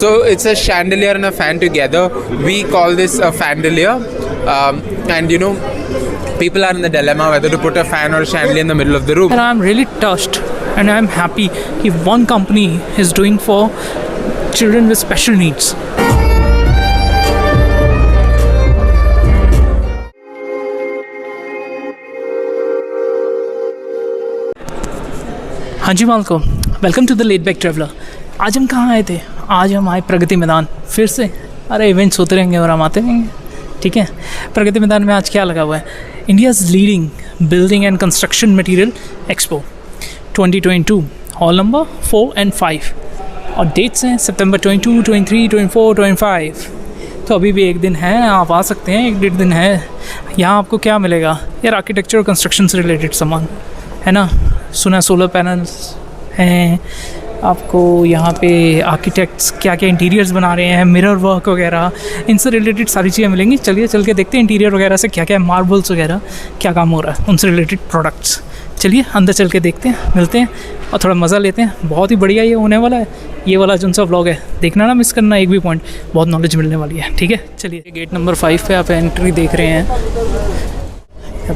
So it's a chandelier and a fan together. We call this a fandelier. And people are in the dilemma whether to put a fan or a chandelier in the middle of the room. And I'm really touched and I'm happy if one company is doing for children with special needs. हाँ जी मालको, welcome to the laid back traveller. आज हम कहाँ आए थे? आज हम आए प्रगति मैदान फिर से। अरे इवेंट्स होते रहेंगे और हम आते रहेंगे, ठीक है। प्रगति मैदान में आज क्या लगा हुआ है? India's leading building and construction material expo 2022, hall number 4 and 5 और डेट्स हैं सितंबर 22, 23, 24, 25। तो अभी भी एक दिन है, आप आ सकते हैं, 1-1.5 दिन है। यहाँ आपको क्या मिलेगा यार? आर्किटेक्चर और कंस्ट्रक्शन से रिलेटेड सामान है ना। सुना सोलर पैनल्स हैं आपको यहाँ पे, आर्किटेक्ट्स क्या क्या इंटीरियर्स बना रहे हैं, मिरर वर्क वगैरह, इनसे रिलेटेड सारी चीज़ें मिलेंगी। चलिए चल के देखते हैं इंटीरियर वगैरह से क्या क्या है, मार्बल्स वगैरह क्या काम हो रहा है, उनसे रिलेटेड प्रोडक्ट्स। चलिए अंदर चल के देखते हैं, मिलते हैं और थोड़ा मज़ा लेते हैं। बहुत ही बढ़िया ये होने वाला है, ये वाला जो सा व्लॉग है, देखना ना मिस करना एक भी पॉइंट, बहुत नॉलेज मिलने वाली है, ठीक है। चलिए गेट नंबर 5 पे आप एंट्री देख रहे हैं।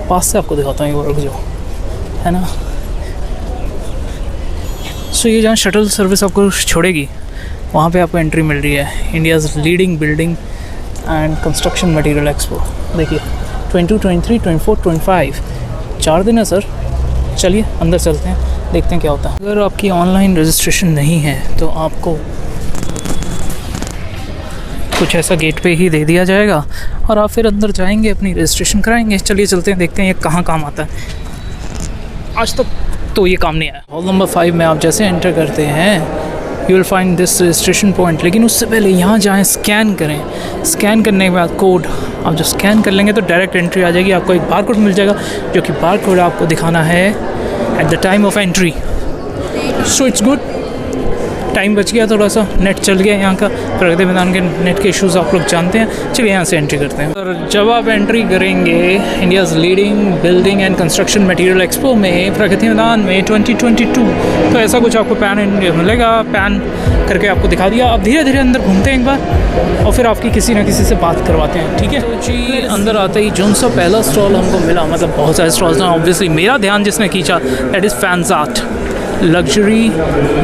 पास से आपको दिखाता हूँ ये वर्क जो है ना। सो ये जहाँ शटल सर्विस आपको छोड़ेगी वहाँ पे आपको एंट्री मिल रही है। India's leading building and construction material expo. देखिए 22, 23, 24, 25 4 दिन है सर। चलिए अंदर चलते हैं, देखते हैं क्या होता है। अगर आपकी ऑनलाइन रजिस्ट्रेशन नहीं है तो आपको कुछ ऐसा गेट पे ही दे दिया जाएगा और आप फिर अंदर जाएंगे, अपनी रजिस्ट्रेशन कराएंगे। चलिए चलते हैं, देखते हैं ये कहाँ काम आता है। आज तक तो ये काम नहीं आया। हॉल नंबर 5 में आप जैसे एंटर करते हैं you will find this registration point, लेकिन उससे पहले यहाँ जाएँ, स्कैन करें। स्कैन करने के बाद कोड आप जब स्कैन कर लेंगे तो डायरेक्ट एंट्री आ जाएगी। आपको एक बार कोड मिल जाएगा जो कि बार कोड आपको दिखाना है at the time of entry. So it's good, time बच गया, थोड़ा सा नेट चल गया यहाँ का। प्रगति मैदान के नेट के इश्यूज़ आप लोग जानते हैं। चलिए यहाँ से एंट्री करते हैं। और जब आप एंट्री करेंगे India's leading building and construction material expo में, प्रगति मैदान में 2022, तो ऐसा कुछ आपको पैन मिलेगा। पैन करके आपको दिखा दिया। अब धीरे धीरे अंदर घूमते हैं एक बार और फिर आपकी किसी ना किसी से बात करवाते हैं, ठीक है। तो जी अंदर आते ही जो सा पहला स्टॉल हमको मिला, मतलब बहुत सारे स्टॉल्स हैं, ऑब्वियसली मेरा ध्यान जिसने खींचा that is Fanzart luxury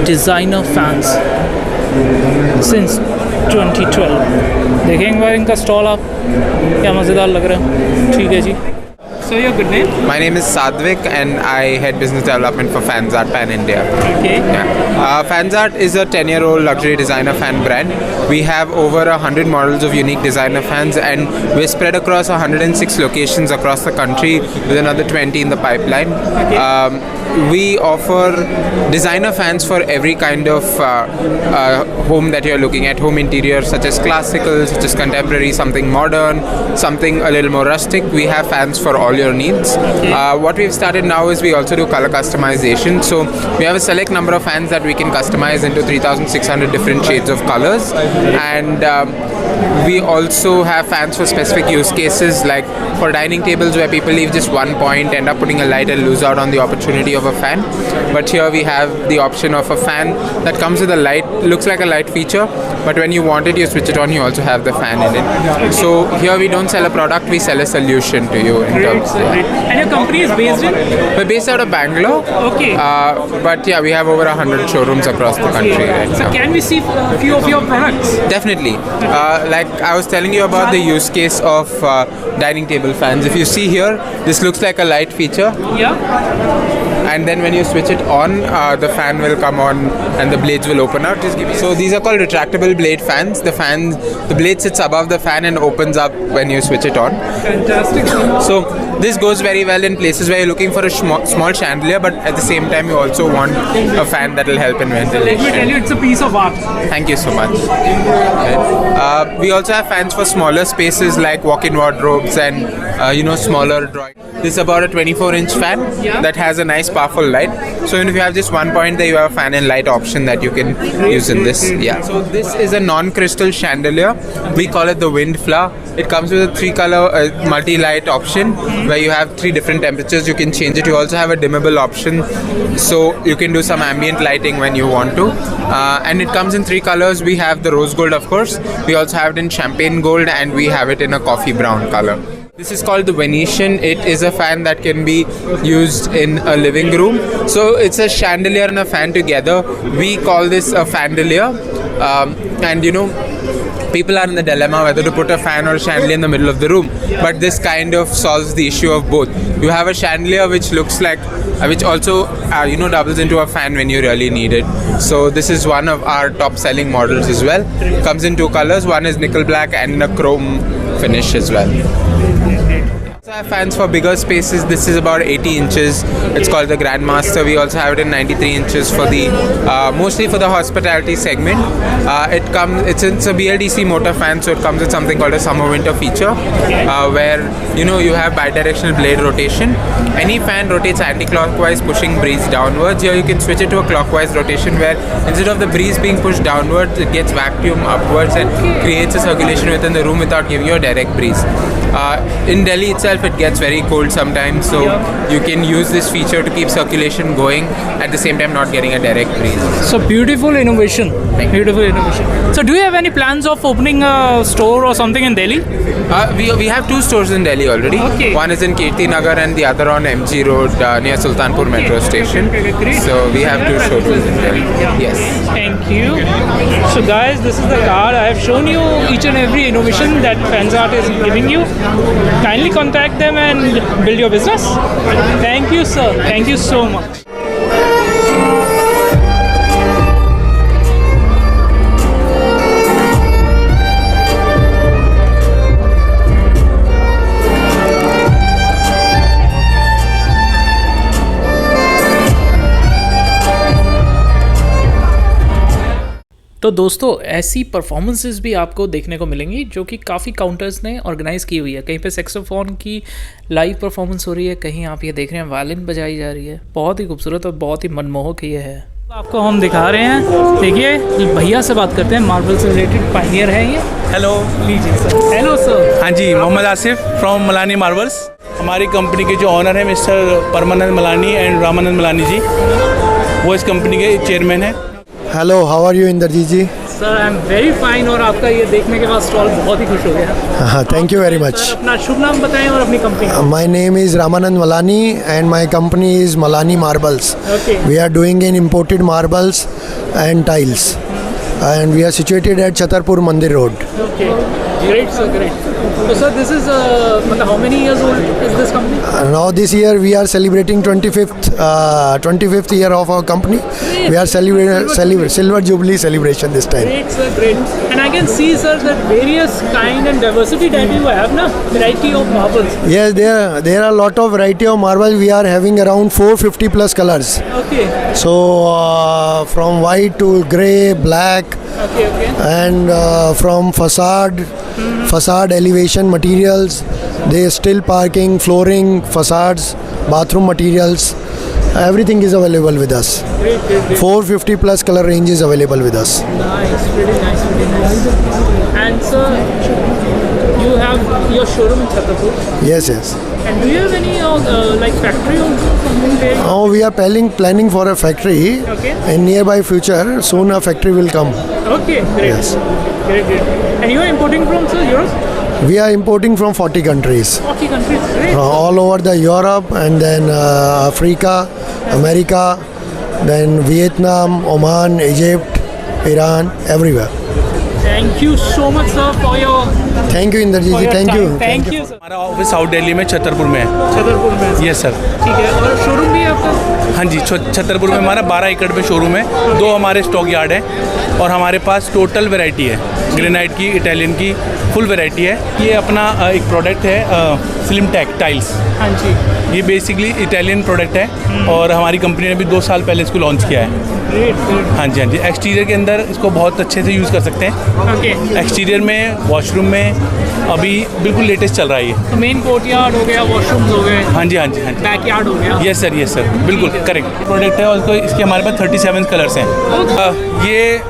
designer fans since 2012। देखेंगे बार इनका स्टॉल आप, क्या मज़ेदार लग रहा है। ठीक है जी। So your good name? My name is Sadvik and I head business development for Fanzart Pan India. Okay. Yeah. Fanzart is a 10-year-old luxury designer fan brand. We have over 100 models of unique designer fans and we're spread across 106 locations across the country with another 20 in the pipeline. Okay. We offer designer fans for every kind of home that you're looking at. Home interior such as classical, such as contemporary, something modern, something a little more rustic. We have fans for all your needs. Okay. What we've started now is we also do color customization. So we have a select number of fans that we can customize into 3,600 different shades of colors. And we also have fans for specific use cases, like for dining tables where people leave just one point, end up putting a light and lose out on the opportunity of a fan. But here we have the option of a fan that comes with a light, looks like a light feature, but when you want it, you switch it on, you also have the fan in it. So here we don't sell a product, we sell a solution to you in terms. And your company is based in? We're based out of Bangalore. Okay. But yeah, we have over 100 showrooms across the country right So now. can we see a few of your products? Definitely. Like I was telling you about the use case of dining table fans. If you see here, this looks like a light feature. Yeah. And then when you switch it on, the fan will come on and the blades will open out. So these are called retractable blade fans. The blade sits above the fan and opens up when you switch it on. Fantastic. So this goes very well in places where you're looking for a small chandelier, but at the same time you also want a fan that will help in ventilation. Let me tell you, it's a piece of art. Thank you so much. We also have fans for smaller spaces like walk-in wardrobes and smaller drawing. This is about a 24-inch fan that has a nice powerful light. So even if you have just one point there, you have a fan and light option that you can use in this. Yeah. So this is a non-crystal chandelier. We call it the wind flower. It comes with a 3-color multi-light option where you have 3 different temperatures. You can change it. You also have a dimmable option, so you can do some ambient lighting when you want to. And it comes in 3 colors. We have the rose gold, of course. We also have it in champagne gold, and we have it in a coffee brown color. This is called the Venetian. It is a fan that can be used in a living room. So it's a chandelier and a fan together. We call this a fandelier. And you know, people are in the dilemma whether to put a fan or a chandelier in the middle of the room. But this kind of solves the issue of both. You have a chandelier which looks like, which also doubles into a fan when you really need it. So this is one of our top selling models as well. Comes in 2 colors. One is nickel black and a chrome finish as well. We have fans for bigger spaces. This is about 80 inches. It's called the Grandmaster. We also have it in 93 inches for the mostly for the hospitality segment. It's a BLDC motor fan, so it comes with something called a summer-winter feature, where you have bidirectional blade rotation. Any fan rotates anti-clockwise, pushing breeze downwards. Here you can switch it to a clockwise rotation, where instead of the breeze being pushed downwards, it gets vacuum upwards and creates a circulation within the room without giving you a direct breeze. In Delhi itself, it gets very cold sometimes, so you can use this feature to keep circulation going, at the same time not getting a direct breeze. So beautiful innovation. Beautiful innovation. So do you have any plans of opening a store or something in Delhi? We have 2 stores in Delhi already. Okay. One is in Kirti Nagar and the other on MG Road near Sultanpur Metro Station. So we have 2 showrooms in Delhi. Yes. Thank you. So guys, this is the card. I have shown you each and every innovation that Fanzart is giving you. Kindly contact them and build your business. Thank you, sir. Thank you so much. तो दोस्तों ऐसी performances भी आपको देखने को मिलेंगी जो कि काफ़ी काउंटर्स ने ऑर्गेनाइज़ की हुई है। कहीं पे सैक्सोफोन की लाइव परफॉर्मेंस हो रही है, कहीं आप ये देख रहे हैं वायलिन बजाई जा रही है। बहुत ही खूबसूरत और बहुत ही मनमोहक ये है। आपको हम दिखा रहे हैं, देखिए भैया से बात करते हैं, मार्बल से रिलेटेड पायनियर है ये। हेलो, लीजिए सर। Hello sir. हाँ जी, मोहम्मद आसिफ फ्रॉम मलानी मार्बल्स। हमारी कंपनी के जो ऑनर है मिस्टर परमानंद मलानी एंड रामानंद मलानी जी, वो इस कंपनी के चेयरमैन हैं। Hello, how are you Inderjit ji? Sir I am very fine, और आपका ये देखने के बाद स्टॉल बहुत ही खुश हो गया। हाँ, thank you very much. Sir अपना शुभ नाम बताएं और अपनी company. My name is Ramanand Malani and my company is Malani marbles. Okay. We are doing in imported marbles and tiles and we are situated at Chhatarpur Mandir Road. Okay, great sir, great. So sir, this is how many years old is this company? Now this year we are celebrating 25th year of our company. We are celebrating silver jubilee celebration this time. Great sir, great. And I can see sir that various kind and diversity that you have, na variety of marbles. Yes, there are a lot of variety of marbles. We are having around 450 plus colors. Okay. So from white to grey, black. Okay. And from facade elevation materials, they steel parking, flooring, facades, bathroom materials, everything is available with us. Great. 450 plus color range is available with us. Nice, pretty nice. And sir, you have your showroom in Chhatarpur. Yes. And do you have any like factory or something there? Now we are planning for a factory. Okay. In nearby future. Soon a factory will come. Okay, great. Yes. Great. And you are importing from sir Europe? We are importing from 40 countries. 40 countries, great. All over the Europe and then Africa, America, then Vietnam, Oman, Egypt, Iran, everywhere. Thank you so much sir for your Thank you Inderjeet ji, thank you. Thank you sir. हमारा office south Delhi में छतरपुर में है। छतरपुर में। Yes sir. ठीक है, और showroom भी है आपका? हाँ जी, छतरपुर में हमारा 12 एकड़ पे शोरूम है। 2 हमारे स्टॉक यार्ड हैं और हमारे पास टोटल वैरायटी है, ग्रेनाइट की, इटालियन की, फुल वैरायटी है। ये अपना एक प्रोडक्ट है स्लिम टेक टाइल्स। हाँ जी। ये बेसिकली इटालियन प्रोडक्ट है और हमारी कंपनी ने भी 2 साल पहले इसको लॉन्च किया है। हाँ जी, हाँ जी। एक्सटीरियर के अंदर इसको बहुत अच्छे से यूज़ कर सकते हैं। ओके, एक्सटीरियर में, वॉशरूम में अभी बिल्कुल लेटेस्ट चल रहा है ये। तो मेन कोर्टयार्ड हो गया, वॉशरूम्स हो गए, हाँ जी, हाँ जी, हाँ जी। बैकयार्ड हो गया। यस सर, बिल्कुल करेक्ट प्रोडक्ट है। और इसको इसके हमारे पास 37 कलर्स हैं। ये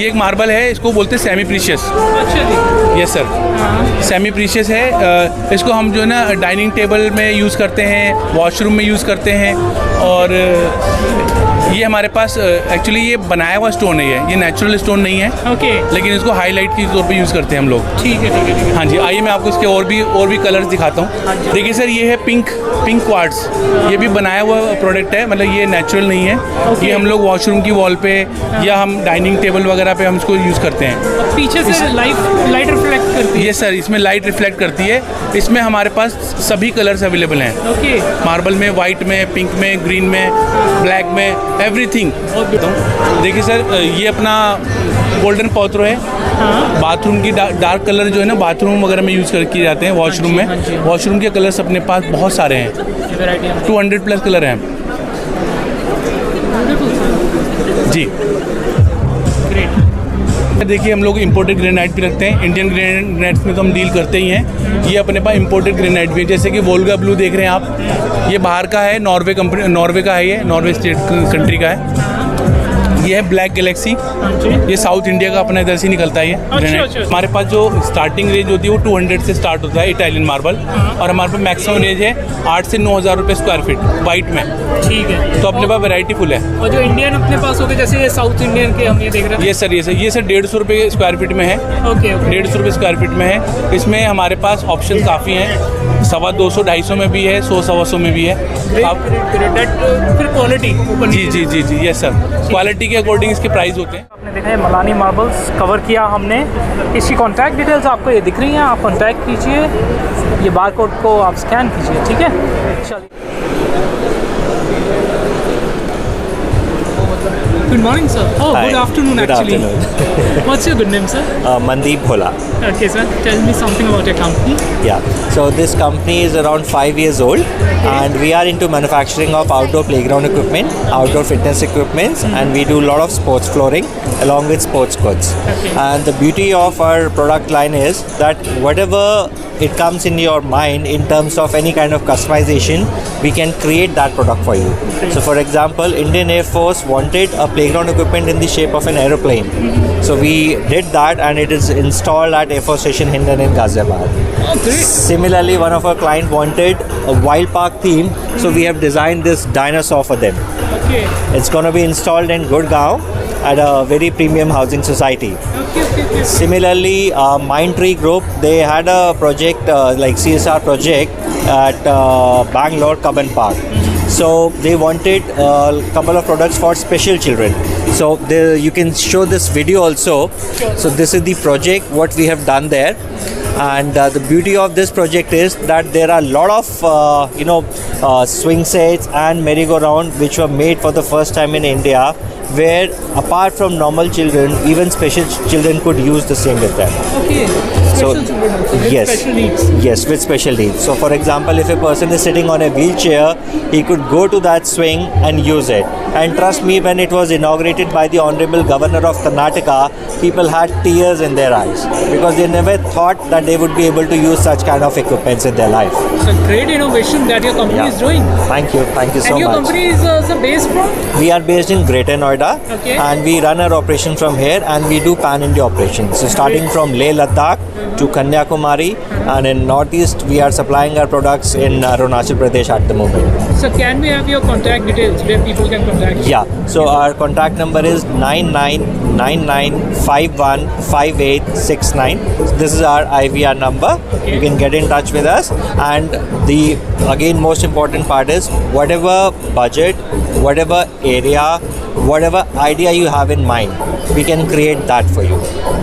एक मार्बल है, इसको बोलते हैं सेमी प्रीशियस। अच्छा जी। यस सर, सेमी प्रीशियस है। इसको हम जो है ना डाइनिंग टेबल में यूज़ करते हैं, वॉशरूम में यूज़ करते हैं। और ये हमारे पास एक्चुअली ये बनाया हुआ स्टोन नहीं है, ये नेचुरल स्टोन नहीं है। ओके, लेकिन इसको हाईलाइट के तौर पे यूज़ करते हैं हम लोग। ठीक है। हाँ जी, आइए मैं आपको इसके और भी कलर्स दिखाता हूँ। देखिए सर, ये है पिंक क्वार्ट्ज। ये भी बनाया हुआ प्रोडक्ट है, मतलब ये नेचुरल नहीं है। ये हम लोग वॉशरूम की वॉल पे या हम डाइनिंग टेबल वगैरह पे हम इसको यूज़ करते हैं। और पीछे से लाइट रिफ्लेक्ट करती है। ये सर, इसमें लाइट रिफ्लेक्ट करती है। इसमें हमारे पास सभी कलर्स अवेलेबल हैं। ओके, मार्बल में, वाइट में, पिंक में, ग्रीन में, ब्लैक में, एवरीथिंग। देखिए सर, ये अपना गोल्डन पॉथरो है। बाथरूम की डार्क कलर जो है ना, बाथरूम वगैरह में यूज़ किए जाते हैं। वॉशरूम में, वॉशरूम के कलर्स अपने पास बहुत सारे हैं, 200+ कलर हैं जी। देखिए, हम लोग इंपोर्टेड ग्रेनाइट भी रखते हैं। इंडियन ग्रेनाइट्स में तो हम डील करते ही हैं। ये अपने पास इंपोर्टेड ग्रेनाइट भी है, जैसे कि वोल्गा ब्लू देख रहे हैं आप। ये बाहर का है, नॉर्वे का है, ये नॉर्वे स्टेट कंट्री का है। ये है ब्लैक गैलेक्सी, ये साउथ इंडिया का अपना इधर से निकलता है ये ग्रेनाइट। हमारे पास जो स्टार्टिंग रेंज होती है वो 200 से स्टार्ट होता है, इटालियन मार्बल। और हमारे पास मैक्सिमम रेंज है 8 से 9 हज़ार रुपये स्क्वायर फीट वाइट में। ठीक है। तो अपने पास वैरायटी फुल है। और जो इंडियन अपने पास हो गए, जैसे ये साउथ इंडियन के हम ये देख रहे हैं। ये सर 150 रुपये स्क्वायर फीट में है। ओके, 150 रुपये स्क्वायर फीट में है। इसमें हमारे पास ऑप्शन काफ़ी हैं, 250, 250 में भी है, 100, 125 में भी है। आप फिर क्वालिटी जी यस सर, क्वालिटी के अकॉर्डिंग इसके प्राइस होते हैं। आपने देखा है मलानी मार्बल्स कवर किया हमने। इसकी कॉन्टैक्ट डिटेल्स आपको ये दिख रही हैं, आप कॉन्टैक्ट कीजिए, ये बारकोड को आप स्कैन कीजिए, ठीक है। चलिए, good morning sir. Oh, good afternoon actually. What's your good name, sir? Mandeep Bhola. Okay, sir. Tell me something about your company. Yeah. So this company is around 5 years old, and we are into manufacturing of outdoor playground equipment, outdoor fitness equipments, and we do a lot of sports flooring along with sports goods. Okay. And the beauty of our product line is that whatever it comes in your mind in terms of any kind of customization, we can create that product for you. So for example, Indian Air Force wanted a playground equipment in the shape of an aeroplane. So we did that, and it is installed at Air Force Station Hindon in Ghaziabad. Oh, great. Similarly, one of our clients wanted a wild park theme, so we have designed this dinosaur for them. Okay. It's going to be installed in Gurgaon at a very premium housing society. Okay. Similarly, Mindtree Group, they had a project like CSR project at Bangalore Cubbon Park. So they wanted a couple of products for special children. So you can show this video also. So this is the project what we have done there. And the beauty of this project is that there are a lot of swing sets and merry-go-round which were made for the first time in India, where apart from normal children, even special children could use the same with them. Okay. So Special children also, with yes, special needs. yes, with special needs. So for example, if a person is sitting on a wheelchair, he could go to that swing and use it. And trust me, when it was inaugurated by the Honorable Governor of Karnataka, people had tears in their eyes because they never thought that they would be able to use such kind of equipments in their life. It's a great innovation that your company is doing. Thank you so And your much. company is based from? We are based in Greater Noida, Okay. and we run our operation from here, and we do pan-India operations. So starting from Leh Ladakh to Kanyakumari, and in Northeast we are supplying our products in Arunachal Pradesh at the moment. So can we have your contact details where people can contact you? Yeah, so our contact number is 9999515869. This is our IVR number. You can get in touch with us, and the again most important part is whatever budget, whatever area, whatever idea you have in mind, we can create that for you.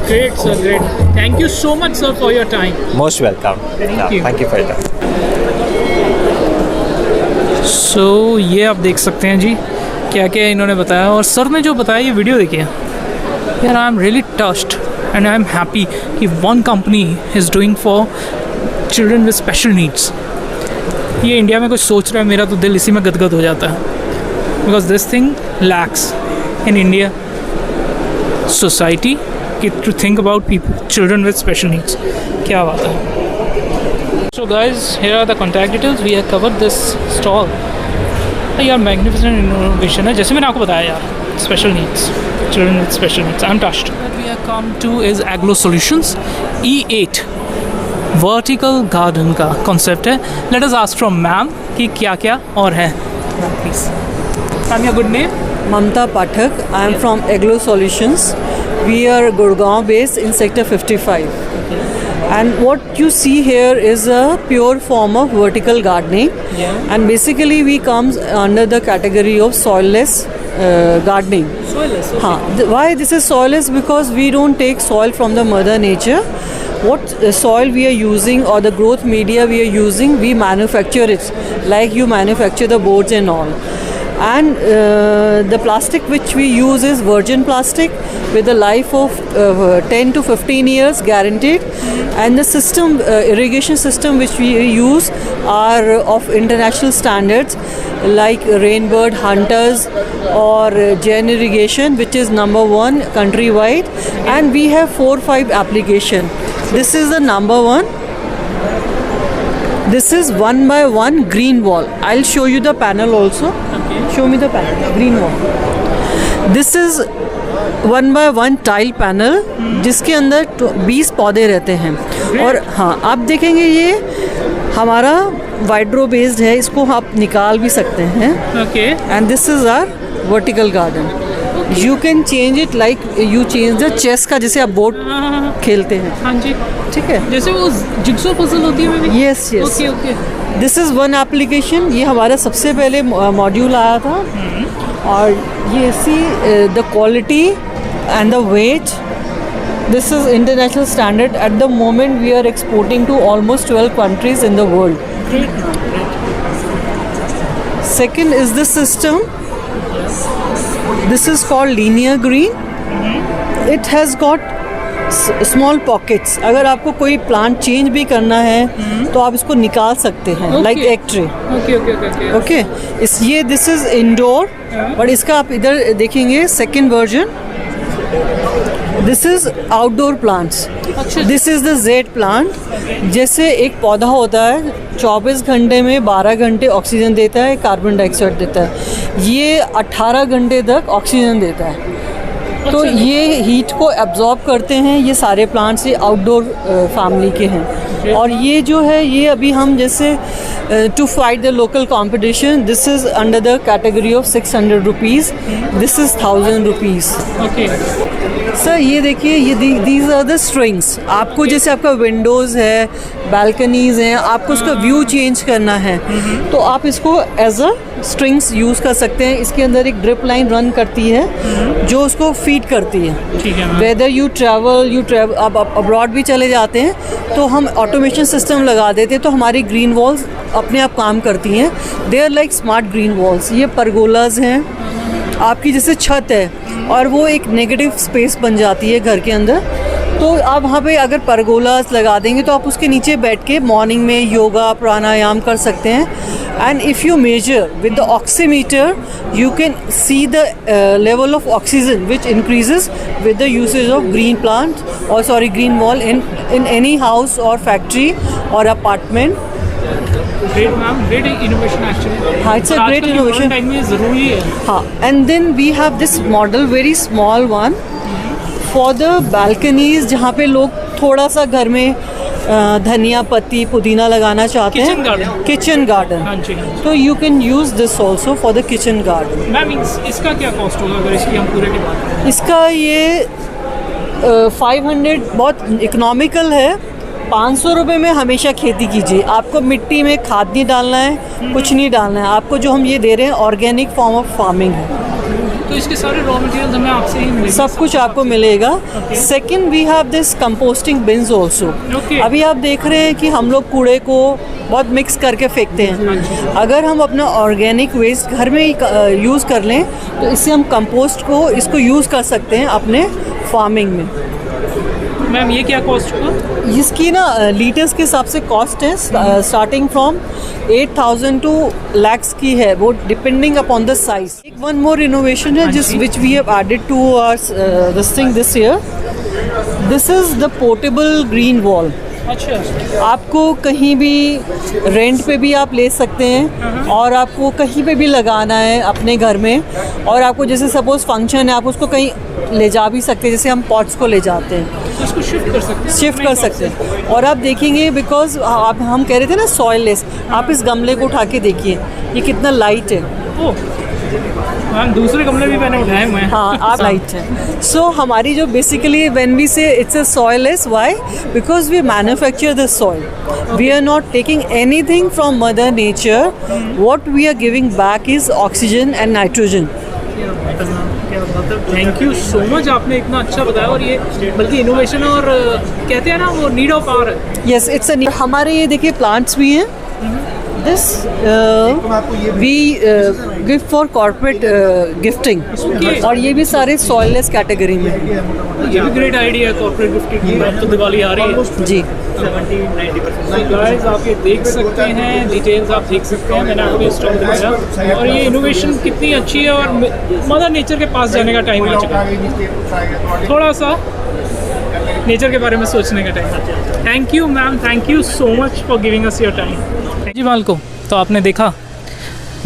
Great, sir, great. Thank you so much, sir, for your time. Most welcome. Thank you. Thank you for your time. सो ये आप देख सकते हैं जी क्या क्या इन्होंने बताया, और सर ने जो बताया ये वीडियो देखिए यार। I am really touched and I am happy कि one company is doing for children with special needs. ये इंडिया में कुछ सोच रहा है, मेरा तो दिल इसी में गदगद हो जाता है, because this thing lacks in India society to think about people, children with special needs. क्या बात है. So guys, here are the contact details. We have covered this stall. यार मैग्निफिसेंट इनोवेशन है, जैसे मैंने आपको बताया यार, special needs, children with special needs. I am touched. We have come to is Eglo solutions E8 vertical garden का concept है. Let us ask from ma'am कि क्या क्या और है. Please ma'am, your good name? Mamta Pathak. I am from Aglo Solutions. We are Gurgaon based in sector 55. And what you see here is a pure form of vertical gardening. Yeah. And basically we comes under the category of soilless gardening. Soilless. Okay. Why this is soilless? Because we don't take soil from the mother nature. What soil we are using or the growth media we are using, we manufacture it. Like you manufacture the boards and all. And the plastic which we use is virgin plastic with a life of 10 to 15 years guaranteed. And the system, irrigation system which we use are of international standards like Rainbird, Hunters or Jain irrigation, which is number 1 countrywide. And we have 4-5 application. This is the number 1. This is 1x1 green wall. I'll show you the panel also. Okay. Show me the panel. Green wall. This is 1x1 tile panel जिसके अंदर 20 पौधे रहते हैं. और हाँ, आप देखेंगे ये हमारा वाइड्रो बेस्ड है, इसको आप निकाल भी सकते हैं. Okay. And this is our vertical garden. You can change it like you change the chess का, जैसे आप बोर्ड खेलते हैं. हाँ जी, ठीक है. जैसे वो जिक्सो पजल होती है. Yes yes. Okay okay. This is one application. ये हमारा सबसे पहले मॉड्यूल आया था. और ये see the quality and the weight, this is international standard. At the moment we are exporting to almost 12 countries in the world. Second is this system. This is called linear green. It has got small pockets. अगर आपको कोई plant change भी करना है तो आप इसको निकाल सकते हैं, लाइक एक tray. Okay okay okay okay. इस ये दिस इज इंडोर. बट इसका आप इधर देखेंगे second version. This is outdoor plants. This is the jade plant. जैसे एक पौधा होता है 24 घंटे में 12 घंटे ऑक्सीजन देता है, कार्बन डाइऑक्साइड देता है. ये 18 घंटे तक ऑक्सीजन देता है. तो ये हीट को एब्जॉर्ब करते हैं. ये सारे प्लांट्स ये आउटडोर फैमिली के हैं. और ये जो है ये अभी हम जैसे to fight the local competition, this is under the category of 600 rupees. This is 1000 rupees. Okay. Sir ये देखिए, ये दीज आर द स्ट्रिंग्स. आपको जैसे आपका विंडोज़ है, बालकनीज़ हैं, आपको उसका व्यू चेंज करना है तो आप इसको एज अ स्ट्रिंग्स यूज़ कर सकते हैं. इसके अंदर एक ड्रिप लाइन रन करती है जो उसको फीड करती है. ठीक है. वेदर यू ट्रैवल आप अब्रॉड भी चले जाते हैं तो हम ऑटोमेशन सिस्टम लगा देते हैं तो हमारी ग्रीन वॉल्स अपने आप काम करती हैं. They are like smart green walls. ये परगोलाज हैं. आपकी जैसे छत है और वो एक नेगेटिव स्पेस बन जाती है घर के अंदर, तो आप वहाँ पे अगर परगोलास लगा देंगे तो आप उसके नीचे बैठ के मॉर्निंग में योगा प्राणायाम कर सकते हैं. And if you measure with the oximeter you can see the level of oxygen which increases with the usage of green plant और green wall in any house और फैक्ट्री और apartment. Great ma'am, great innovation actually. हाँ, it's a great innovation. Time में ज़रूरी है. हाँ. And then we have this model, very small one for the balconies, जहाँ पे लोग थोड़ा सा घर में धनिया पत्ती पुदीना लगाना चाहते हैं. Kitchen garden. Kitchen garden. हाँ जी. तो you can use this also for the kitchen garden. Ma'am इसका क्या कॉस्ट होगा अगर इसकी हम पूरे की बात करें? इसका ये 500 बहुत इकोनॉमिकल है. 500 रुपये में हमेशा खेती कीजिए. आपको मिट्टी में खाद नहीं डालना है, कुछ नहीं डालना है. आपको जो हम ये दे रहे हैं ऑर्गेनिक फॉर्म ऑफ फार्मिंग है. तो इसके सारे रॉ मटेरियल हमें आपसे ही मिलेंगे? सब कुछ आपको मिलेगा. Second we have this composting bins also. अभी आप देख रहे हैं कि हम लोग कूड़े को बहुत मिक्स करके फेंकते हैं. अगर हम अपना ऑर्गेनिक वेस्ट घर में ही यूज़ कर लें तो इससे हम कंपोस्ट को इसको यूज़ कर सकते हैं अपने फार्मिंग में. मैम ये क्या कॉस्ट होगा? इसकी ना लीटर्स के हिसाब से कॉस्ट है, स्टार्टिंग फ्रॉम 8,000 टू लैक्स की है, वो डिपेंडिंग अपॉन द साइज। एक वन मोर इनोवेशन है जिस which we have added to our this thing this year. This is the portable green wall. अच्छा, आपको कहीं भी रेंट पे भी आप ले सकते हैं और आपको कहीं पे भी लगाना है अपने घर में, और आपको जैसे सपोज़ फंक्शन है आप उसको कहीं ले जा भी सकते हैं, जैसे हम पॉट्स को ले जाते हैं तो इसको शिफ्ट कर सकते हैं? शिफ्ट कर सकते हैं। और आप देखेंगे बिकॉज आप हम कह रहे थे ना सॉइल लेस, आप इस गमले को उठा के देखिए ये कितना लाइट है। ओह मैम, दूसरे गमले भी मैंने उठाए हुए हैं। हाँ, आप लाइट है। सो हमारी जो basically when we say it's a soil less, why? Because we manufacture the soil, we are not taking anything from mother nature, what we are giving back is oxygen and nitrogen. Thank you so much, आपने इतना अच्छा बताया। और ये बल्कि innovation और कहते हैं ना वो नीड ऑफ आवर है। यस, इट्स अ हमारे ये देखिए प्लांट्स भी हैं। This we gift for corporate gifting, और ये भी सारे सॉइललेस कैटेगरी में। ये भी ग्रेट आइडिया है कॉर्पोरेट गिफ्टिंग की। अब तो दिवाली आ रही है जी। 70-90% गाइस आप ये देख सकते हैं, डिटेल्स आप देख सकते हैं, मैंने आपको स्टॉक दिखाया। और ये इनोवेशन कितनी अच्छी है, और मदर नेचर के पास जाने का टाइम आ चुका है, थोड़ा सा नेचर के बारे में सोचने का time. Thank you ma'am, thank you so much for giving us your time. जी मालको, तो आपने देखा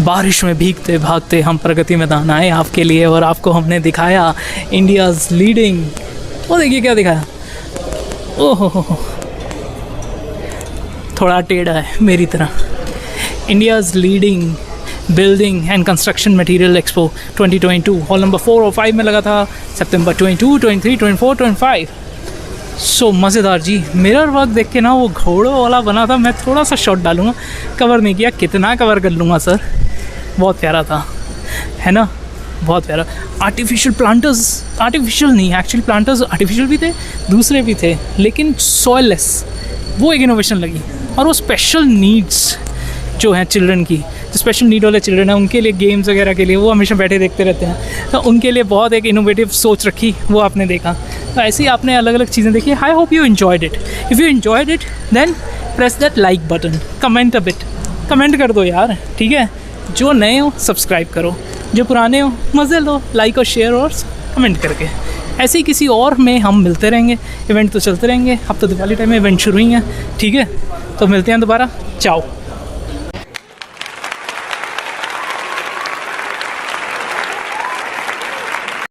बारिश में भीगते भागते हम प्रगति मैदान आए आपके लिए, और आपको हमने दिखाया इंडियाज़ लीडिंग, वो देखिए क्या दिखाया, ओहो थोड़ा टेढ़ा है मेरी तरह, India's leading building and construction material expo 2022 hall number 4 और 5 में लगा था, सितंबर 22, 23, 24, 25। सो मज़ेदार जी। मिरर वर्क देख के ना वो घोड़ों वाला बना था, मैं थोड़ा सा शॉट डालूंगा, कवर नहीं किया, कितना कवर कर लूँगा सर, बहुत प्यारा था, है ना, बहुत प्यारा। आर्टिफिशियल प्लांटर्स, आर्टिफिशियल नहीं एक्चुअली प्लांटर्स आर्टिफिशियल भी थे, दूसरे भी थे, लेकिन सॉइल लेस, वो एक इनोवेशन लगी। और वो स्पेशल नीड्स जो हैं चिल्ड्रन की, जो स्पेशल नीड वाले चिल्ड्रन हैं उनके लिए गेम्स वगैरह के लिए वो हमेशा बैठे देखते रहते हैं, तो उनके लिए बहुत एक इनोवेटिव सोच रखी, वो आपने देखा। तो ऐसे ही आपने अलग अलग चीज़ें देखी। I hope you enjoyed it. If you enjoyed it then press that like button, comment a bit, comment कर दो यार, ठीक है। जो नए हो सब्सक्राइब करो, जो पुराने हो मज़े लो, लाइक और शेयर और कमेंट करके। ऐसे ही किसी और में हम मिलते रहेंगे, इवेंट तो चलते रहेंगे। अब तो दिवाली टाइम में इवेंट शुरू ही हैं, ठीक है, तो मिलते हैं दोबारा, चाओ।